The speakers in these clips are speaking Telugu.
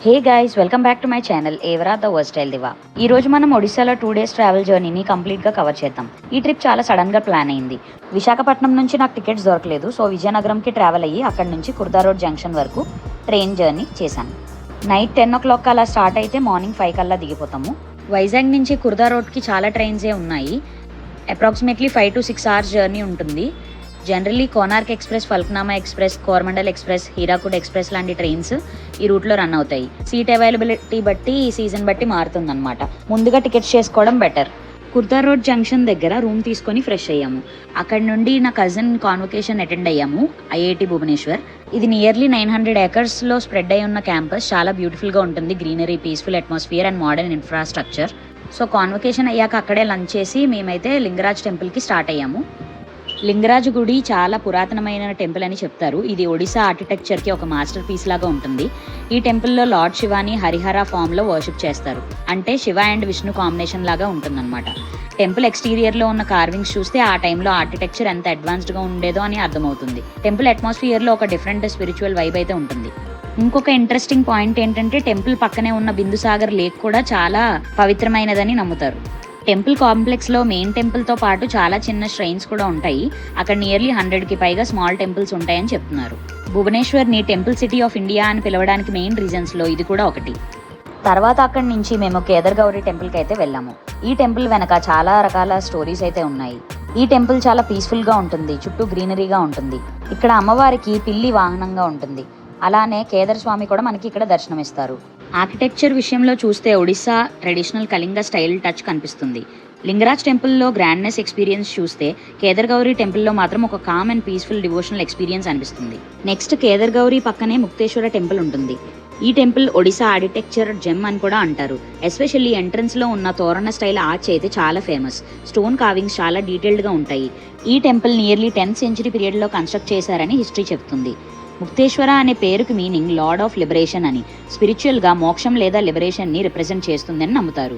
Hey guys, welcome back to my channel Evara the versatile diva. ఈ రోజు మనం ఒడిశాలో 2 days ట్రావెల్ జర్నీని కంప్లీట్గా కవర్ చేద్దాం. ఈ ట్రిప్ చాలా సడన్గా ప్లాన్ అయింది. విశాఖపట్నం నుంచి నాకు టికెట్స్ దొరకలేదు, సో విజయనగరంకి ట్రావెల్ అయ్యి అక్కడి నుంచి కుర్దా రోడ్ జంక్షన్ వరకు ట్రైన్ జర్నీ చేశాను. నైట్ 10 o'clock అలా స్టార్ట్ అయితే మార్నింగ్ 5 కల్లా దిగిపోతాము. వైజాగ్ నుంచి కుర్దా రోడ్కి చాలా ట్రైన్సే ఉన్నాయి. అప్రాక్సిమేట్లీ 5 to 6 hours జర్నీ ఉంటుంది. Generally Konark express, Falaknuma express, Coromandel express, Hirakud express లాంటి ట్రైన్స్ ఈ రూట్లో రన్ అవుతాయి. సీట్ అవైలబిలిటీ బట్టి సీజన్ బట్టి మారుతుందన్నమాట. ముందుగా టికెట్స్ చేసుకోవడం బెటర్. కుర్దా రోడ్ జంక్షన్ దగ్గర రూమ్ తీసుకొని ఫ్రెష్ అయ్యాము. అక్కడ నుండి నా కజిన్ కాన్వకేషన్ అటెండ్ అయ్యాము, ఐఐటి భువనేశ్వర్. ఇది నియర్లీ 900 acresలో స్ప్రెడ్ అయి ఉన్న క్యాంపస్. చాలా బ్యూటిఫుల్గా ఉంటుంది. Greenery, peaceful atmosphere and modern infrastructure. So convocation అయ్యాక అక్కడే లంచ్ చేసి మేమైతే లింగరాజ్ టెంపుల్కి స్టార్ట్ అయ్యాము. లింగరాజు గుడి చాలా పురాతనమైన టెంపుల్ అని చెప్తారు. ఇది ఒడిశా ఆర్కిటెక్చర్కి ఒక మాస్టర్ పీస్ లాగా ఉంటుంది. ఈ టెంపుల్లో లార్డ్ శివాని హరిహర ఫామ్లో వర్షిప్ చేస్తారు. అంటే శివ అండ్ విష్ణు కాంబినేషన్ లాగా ఉంటుందన్నమాట. టెంపుల్ ఎక్స్టీరియర్లో ఉన్న కార్వింగ్స్ చూస్తే ఆ టైంలో ఆర్కిటెక్చర్ ఎంత అడ్వాన్స్డ్గా ఉండేదో అని అర్థమవుతుంది. టెంపుల్ అట్మాస్ఫియర్లో ఒక డిఫరెంట్ స్పిరిచువల్ వైబ్ అయితే ఉంటుంది. ఇంకొక ఇంట్రెస్టింగ్ పాయింట్ ఏంటంటే టెంపుల్ పక్కనే ఉన్న బిందుసాగర్ లేక్ కూడా చాలా పవిత్రమైనదని నమ్ముతారు. టెంపుల్ కాంప్లెక్స్లో మెయిన్ టెంపుల్తో పాటు చాలా చిన్న ష్రైన్స్ కూడా ఉంటాయి. అక్కడ నియర్లీ 100కి పైగా స్మాల్ టెంపుల్స్ ఉంటాయని చెప్తున్నారు. భువనేశ్వర్ని టెంపుల్ సిటీ ఆఫ్ ఇండియా అని పిలవడానికి మెయిన్ రీజన్స్లో ఇది కూడా ఒకటి. తర్వాత అక్కడి నుంచి మేము కేదర్ గౌరీ టెంపుల్కి అయితే వెళ్ళాము. ఈ టెంపుల్ వెనక చాలా రకాల స్టోరీస్ అయితే ఉన్నాయి. ఈ టెంపుల్ చాలా పీస్ఫుల్గా ఉంటుంది, చుట్టూ గ్రీనరీగా ఉంటుంది. ఇక్కడ అమ్మవారికి పిల్లి వాహనంగా ఉంటుంది. అలానే కేదర్ స్వామి కూడా మనకి ఇక్కడ దర్శనమిస్తారు. ఆర్కిటెక్చర్ విషయంలో చూస్తే Odisha traditional Kalinga style touch కనిపిస్తుంది. లింగరాజ్ టెంపుల్లో గ్రాండ్నెస్ ఎక్స్పీరియన్స్ చూస్తే కేదర్ గౌరీ టెంపుల్లో మాత్రం ఒక calm and peaceful devotional experience అనిపిస్తుంది. నెక్స్ట్ కేదర్ గౌరీ పక్కనే ముక్తేశ్వర టెంపుల్ ఉంటుంది. ఈ టెంపుల్ ఒడిశా ఆర్కిటెక్చర్ జెమ్ అని కూడా అంటారు. ఎస్పెషల్లీ ఎంట్రన్స్లో ఉన్న తోరణ స్టైల్ ఆర్చ్ అయితే చాలా ఫేమస్. స్టోన్ కార్వింగ్స్ చాలా డీటెయిల్డ్గా ఉంటాయి. ఈ టెంపుల్ నియర్లీ 10th century పీరియడ్లో కన్స్ట్రక్ట్ చేశారని హిస్టరీ చెప్తుంది. ముక్తేశ్వర అనే పేరుకి మీనింగ్ లార్డ్ ఆఫ్ లిబరేషన్ అని. స్పిరిచువల్గా మోక్షం లేదా లిబరేషన్ని రిప్రజెంట్ చేస్తుందని నమ్ముతారు.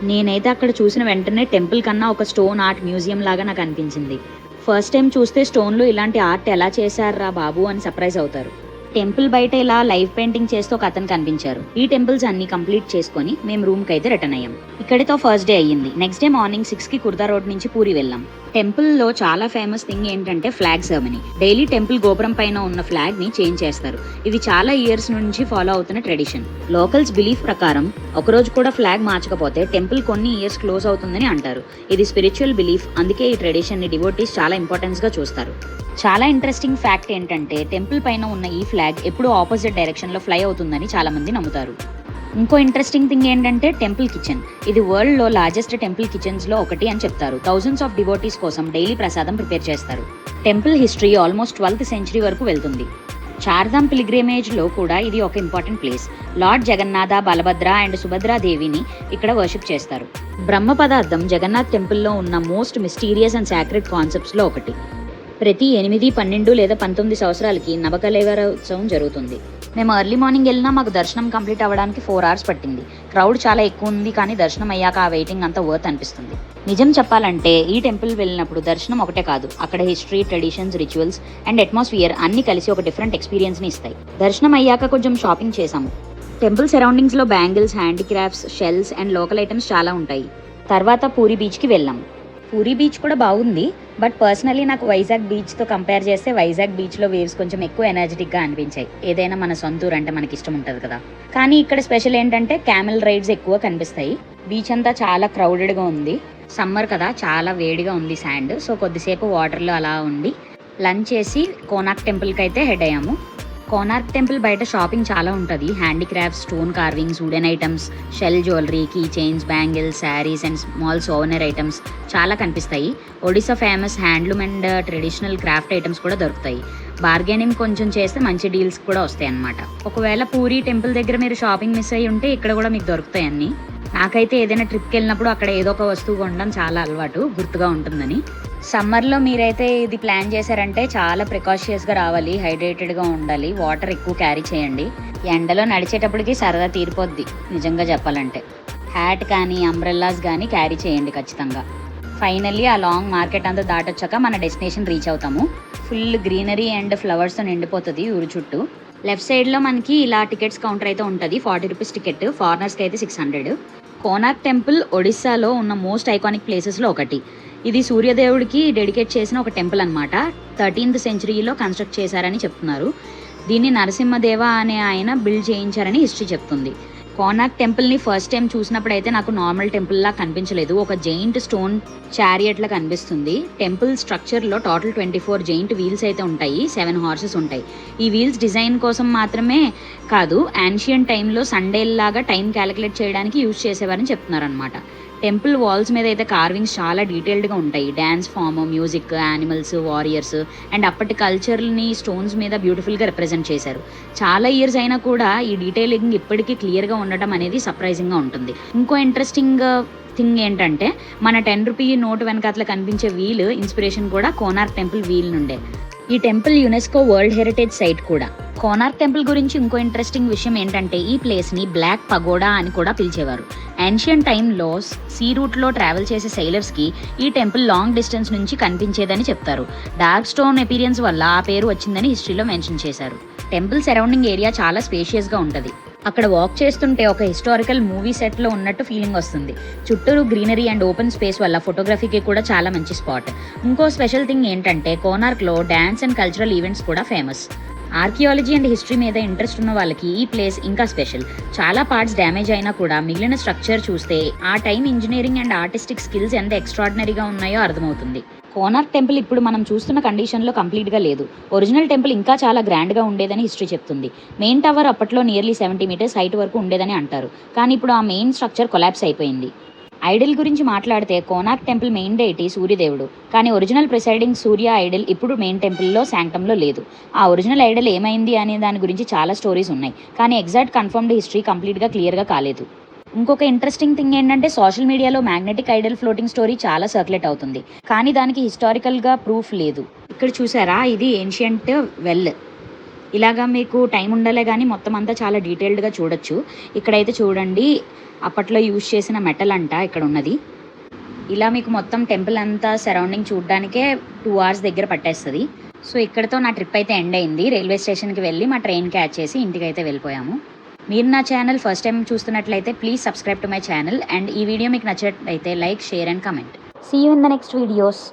నేనైతే అక్కడ చూసిన వెంటనే టెంపుల్ కన్నా ఒక స్టోన్ ఆర్ట్ మ్యూజియం లాగా నాకు అనిపించింది. ఫస్ట్ టైం చూస్తే స్టోన్లో ఇలాంటి ఆర్ట్ ఎలా చేశారా బాబు అని సర్ప్రైజ్ అవుతారు. టెంపుల్ బయట ఇలా లైవ్ పెయింటింగ్ చేస్తూ ఒక అతను కనిపించారు. ఈ టెంపుల్స్ అన్ని కంప్లీట్ చేసుకొని మేము రూమ్కి అయితే రిటర్న్ అయ్యాం. ఇక్కడితో ఫస్ట్ డే అయ్యింది. నెక్స్ట్ డే మార్నింగ్ 6కి కుర్దా రోడ్ నుంచి పూరి వెళ్ళాం. టెంపుల్లో చాలా ఫేమస్ థింగ్ ఏంటంటే ఫ్లాగ్ సెరమనీ. డైలీ టెంపుల్ గోపురం పైన ఉన్న ఫ్లాగ్ ని చేంజ్ చేస్తారు. ఇది చాలా ఇయర్స్ నుంచి ఫాలో అవుతున్న ట్రెడిషన్. లోకల్స్ బిలీఫ్ ప్రకారం ఒకరోజు కూడా ఫ్లాగ్ మార్చకపోతే టెంపుల్ కొన్ని ఇయర్స్ క్లోజ్ అవుతుందని అంటారు. ఇది స్పిరిచువల్ బిలీఫ్, అందుకే ఈ ట్రెడిషన్ ని డివోటీస్ చాలా ఇంపార్టెన్స్ గా చూస్తారు. చాలా ఇంట్రెస్టింగ్ ఫ్యాక్ట్ ఏంటంటే టెంపుల్ పైన ఉన్న ఈ ఫ్లాగ్ ఎప్పుడూ ఆపోజిట్ డైరెక్షన్లో ఫ్లై అవుతుందని చాలా మంది నమ్ముతారు. ఇంకో ఇంట్రెస్టింగ్ థింగ్ ఏంటంటే టెంపుల్ కిచెన్. ఇది వరల్డ్లో లార్జెస్ట్ టెంపుల్ కిచెన్స్లో ఒకటి అని చెప్తారు. థౌజండ్స్ ఆఫ్ డివోటీస్ కోసం డైలీ ప్రసాదం ప్రిపేర్ చేస్తారు. Temple history almost 12th century వరకు వెళ్తుంది. చార్ధామ్ పిలిగ్రిమేజ్లో కూడా ఇది ఒక important place. Lord Jagannath, Balabhadra and సుభద్రాదేవిని ఇక్కడ వర్షిప్ చేస్తారు. బ్రహ్మ పదార్థం జగన్నాథ్ టెంపుల్లో ఉన్న మోస్ట్ మిస్టీరియస్ అండ్ సాక్రెడ్ కాన్సెప్ట్స్లో ఒకటి. ప్రతి 8, 12 లేదా 19 సంవత్సరాలకి నవకలేవర ఉత్సవం జరుగుతుంది. మేము ఎర్లీ మార్నింగ్ వెళ్ళినా మాకు దర్శనం కంప్లీట్ అవ్వడానికి 4 hours పట్టింది. క్రౌడ్ చాలా ఎక్కువ ఉంది, కానీ దర్శనం అయ్యాక ఆ వెయిటింగ్ అంతా వర్త్ అనిపిస్తుంది. నిజం చెప్పాలంటే ఈ టెంపుల్ వెళ్ళినప్పుడు దర్శనం ఒకటే కాదు, అక్కడ history, traditions, rituals and atmosphere అన్ని కలిసి ఒక డిఫరెంట్ ఎక్స్పీరియన్స్ని ఇస్తాయి. దర్శనం అయ్యాక కొంచెం షాపింగ్ చేశాము. టెంపుల్ సరౌండింగ్స్లో bangles, handicrafts, shells and local items చాలా ఉంటాయి. తర్వాత పూరి బీచ్కి వెళ్ళాం. పూరి బీచ్ కూడా బాగుంది, బట్ పర్సనలీ నాకు వైజాగ్ బీచ్తో కంపేర్ చేస్తే వైజాగ్ బీచ్లో వేవ్స్ కొంచెం ఎక్కువ ఎనర్జెటిక్గా అనిపించాయి. ఏదైనా మన సొంతూరు అంటే మనకి ఇష్టం ఉంటుంది కదా. కానీ ఇక్కడ స్పెషల్ ఏంటంటే క్యామెల్ రైడ్స్ ఎక్కువ కనిపిస్తాయి. బీచ్ అంతా చాలా క్రౌడెడ్గా ఉంది. సమ్మర్ కదా, చాలా వేడిగా ఉంది శాండ్. సో కొద్దిసేపు వాటర్లో అలా ఉండి లంచ్ చేసి కోనార్క్ టెంపుల్కి అయితే హెడ్ అయ్యాము. కోనార్క్ టెంపుల్ బయట షాపింగ్ చాలా ఉంటుంది. Handicrafts, stone carvings, wooden items, shell jewellery, key chains, bangles, sarees and small souvenir items చాలా కనిపిస్తాయి. Odisha famous handloom and traditional craft items కూడా దొరుకుతాయి. బార్గెనింగ్ కొంచెం చేస్తే మంచి డీల్స్ కూడా వస్తాయి అన్నమాట. ఒకవేళ పూరి టెంపుల్ దగ్గర మీరు షాపింగ్ మిస్ అయ్యి ఉంటే ఇక్కడ కూడా మీకు దొరుకుతాయి అన్నీ. నాకైతే ఏదైనా ట్రిప్కి వెళ్ళినప్పుడు అక్కడ ఏదో ఒక వస్తువు కొనడం చాలా అలవాటు, గుర్తుగా ఉంటుందని. సమ్మర్లో మీరైతే ఇది ప్లాన్ చేశారంటే చాలా ప్రికాషియస్గా రావాలి, హైడ్రేటెడ్గా ఉండాలి, వాటర్ ఎక్కువ క్యారీ చేయండి. ఎండలో నడిచేటప్పటికి సరదా తీరిపోద్ది నిజంగా చెప్పాలంటే. హ్యాట్ కానీ అంబ్రెల్లాస్ కానీ క్యారీ చేయండి ఖచ్చితంగా. ఫైనల్లీ ఆ లాంగ్ మార్కెట్ అంతా దాటొచ్చాక మన డెస్టినేషన్ రీచ్ అవుతాము. ఫుల్ గ్రీనరీ అండ్ ఫ్లవర్స్తో నిండిపోతుంది ఊరు చుట్టూ. లెఫ్ట్ సైడ్లో మనకి ఇలా టికెట్స్ కౌంటర్ అయితే ఉంటుంది. 40 రూపీస్ టికెట్, ఫారినర్స్కి అయితే 600. కోనార్క్ టెంపుల్ ఒడిస్సాలో ఉన్న మోస్ట్ ఐకానిక్ ప్లేసెస్లో ఒకటి. ఇది సూర్యదేవుడికి డెడికేట్ చేసిన ఒక టెంపుల్ అనమాట. 13th సెంచరీలో కన్స్ట్రక్ట్ చేశారని చెప్తున్నారు. దీన్ని నరసింహదేవ అనే ఆయన బిల్డ్ చేయించారని హిస్టరీ చెప్తుంది. కోనార్క్ టెంపుల్ని ఫస్ట్ టైం చూసినప్పుడు అయితే నాకు నార్మల్ టెంపుల్లా కనిపించలేదు. ఒక జెయింట్ స్టోన్ చారియట్లా కనిపిస్తుంది. టెంపుల్ స్ట్రక్చర్లో టోటల్ 24 జెయింట్ వీల్స్ అయితే ఉంటాయి. 7 హార్సెస్ ఉంటాయి. ఈ వీల్స్ డిజైన్ కోసం మాత్రమే కాదు, యాన్షియంట్ టైంలో సండేల్ లాగా టైం క్యాలిక్యులేట్ చేయడానికి యూజ్ చేసేవారని చెప్తున్నారు అనమాట. టెంపుల్ వాల్స్ మీద అయితే కార్వింగ్స్ చాలా డీటెయిల్డ్గా ఉంటాయి. Dance form, music, animals, warriors and అప్పటి కల్చర్ని స్టోన్స్ మీద బ్యూటిఫుల్గా రిప్రజెంట్ చేశారు. చాలా ఇయర్స్ అయినా కూడా ఈ డీటెయిలింగ్ ఇప్పటికీ క్లియర్గా ఉండటం అనేది సర్ప్రైజింగ్గా ఉంటుంది. ఇంకో ఇంట్రెస్టింగ్ థింగ్ ఏంటంటే మన 10 రూపీ నోట్ వెనకాతల కనిపించే వీల్ ఇన్స్పిరేషన్ కూడా కోనార్క్ టెంపుల్ వీల్ నుండే. ఈ temple UNESCO world heritage site కూడా. కోనార్క్ టెంపుల్ గురించి ఇంకో ఇంట్రెస్టింగ్ విషయం ఏంటంటే ఈ ప్లేస్ని బ్లాక్ పగోడా అని కూడా పిలిచేవారు. ఏన్షియంట్ టైంలో సీ రూట్లో ట్రావెల్ చేసే సెయిలర్స్కి ఈ టెంపుల్ లాంగ్ డిస్టెన్స్ నుంచి కనిపించేదని చెప్తారు. డార్క్ స్టోన్ అపీరియన్స్ వల్ల ఆ పేరు వచ్చిందని హిస్టరీలో మెన్షన్ చేశారు. టెంపుల్ సరౌండింగ్ ఏరియా చాలా స్పేషియస్గా ఉంటుంది. అక్కడ వాక్ చేస్తుంటే ఒక హిస్టారికల్ మూవీ సెట్లో ఉన్నట్టు ఫీలింగ్ వస్తుంది. చుట్టూరు గ్రీనరీ అండ్ ఓపెన్ స్పేస్ వల్ల ఫోటోగ్రఫీకి కూడా చాలా మంచి స్పాట్. ఇంకో స్పెషల్ థింగ్ ఏంటంటే కోనార్క్లో డ్యాన్స్ అండ్ కల్చరల్ ఈవెంట్స్ కూడా ఫేమస్. ఆర్కియాలజీ అండ్ హిస్టరీ మీద ఇంట్రెస్ట్ ఉన్న వాళ్ళకి ఈ ప్లేస్ ఇంకా స్పెషల్. చాలా పార్ట్స్ డ్యామేజ్ అయినా కూడా మిగిలిన స్ట్రక్చర్ చూస్తే ఆ time engineering and artistic skills ఎంత ఎక్స్ట్రాడినరీగా ఉన్నాయో అర్థమవుతుంది. కోనార్క్ టెంపుల్ ఇప్పుడు మనం చూస్తున్న కండిషన్లో కంప్లీట్గా లేదు. ఒరిజినల్ టెంపుల్ ఇంకా చాలా గ్రాండ్గా ఉండేదని హిస్టరీ చెప్తుంది. మెయిన్ టవర్ అప్పట్లో నియర్లీ 70 మీటర్స్ హైట్ వరకు ఉండేదని అంటారు. కానీ ఇప్పుడు ఆ మెయిన్ స్ట్రక్చర్ కొలాప్స్ అయిపోయింది. ఐడల్ గురించి మాట్లాడితే కోనార్క్ టెంపుల్ మెయిన్ డైటీ సూర్యదేవుడు. కానీ ఒరిజినల్ ప్రిసైడింగ్ సూర్య ఐడల్ ఇప్పుడు మెయిన్ టెంపుల్లో శాంక్టంలో లేదు. ఆ ఒరిజినల్ ఐడల్ ఏమైంది అనే దాని గురించి చాలా స్టోరీస్ ఉన్నాయి. కానీ ఎగ్జాక్ట్ కన్ఫర్మ్డ్ హిస్టరీ కంప్లీట్గా క్లియర్గా కాలేదు. ఇంకొక ఇంట్రెస్టింగ్ థింగ్ ఏంటంటే సోషల్ మీడియాలో మ్యాగ్నెటిక్ ఐడల్ ఫ్లోటింగ్ స్టోరీ చాలా సర్క్యులేట్ అవుతుంది. కానీ దానికి హిస్టారికల్గా ప్రూఫ్ లేదు. ఇక్కడ చూసారా, ఇది ఏన్షియంట్ వెల్. ఇలాగా మీకు టైం ఉండాలే కానీ మొత్తం అంతా చాలా డీటెయిల్డ్గా చూడొచ్చు. ఇక్కడైతే చూడండి, అప్పట్లో యూజ్ చేసిన మెటల్ అంట ఇక్కడ ఉన్నది. ఇలా మీకు మొత్తం టెంపుల్ అంతా సరౌండింగ్ చూడడానికే 2 hours దగ్గర పట్టేస్తుంది. సో ఇక్కడతో నా ట్రిప్ అయితే ఎండ్ అయింది. రైల్వే స్టేషన్కి వెళ్ళి మా ట్రైన్ క్యాచ్ చేసి ఇంటికి అయితే వెళ్ళిపోయాము. మీరు నా ఛానల్ ఫస్ట్ టైం చూస్తున్నట్లయితే please subscribe to my channel. And ఈ వీడియో మీకు నచ్చినట్లయితే like, share and comment. See you in the next videos.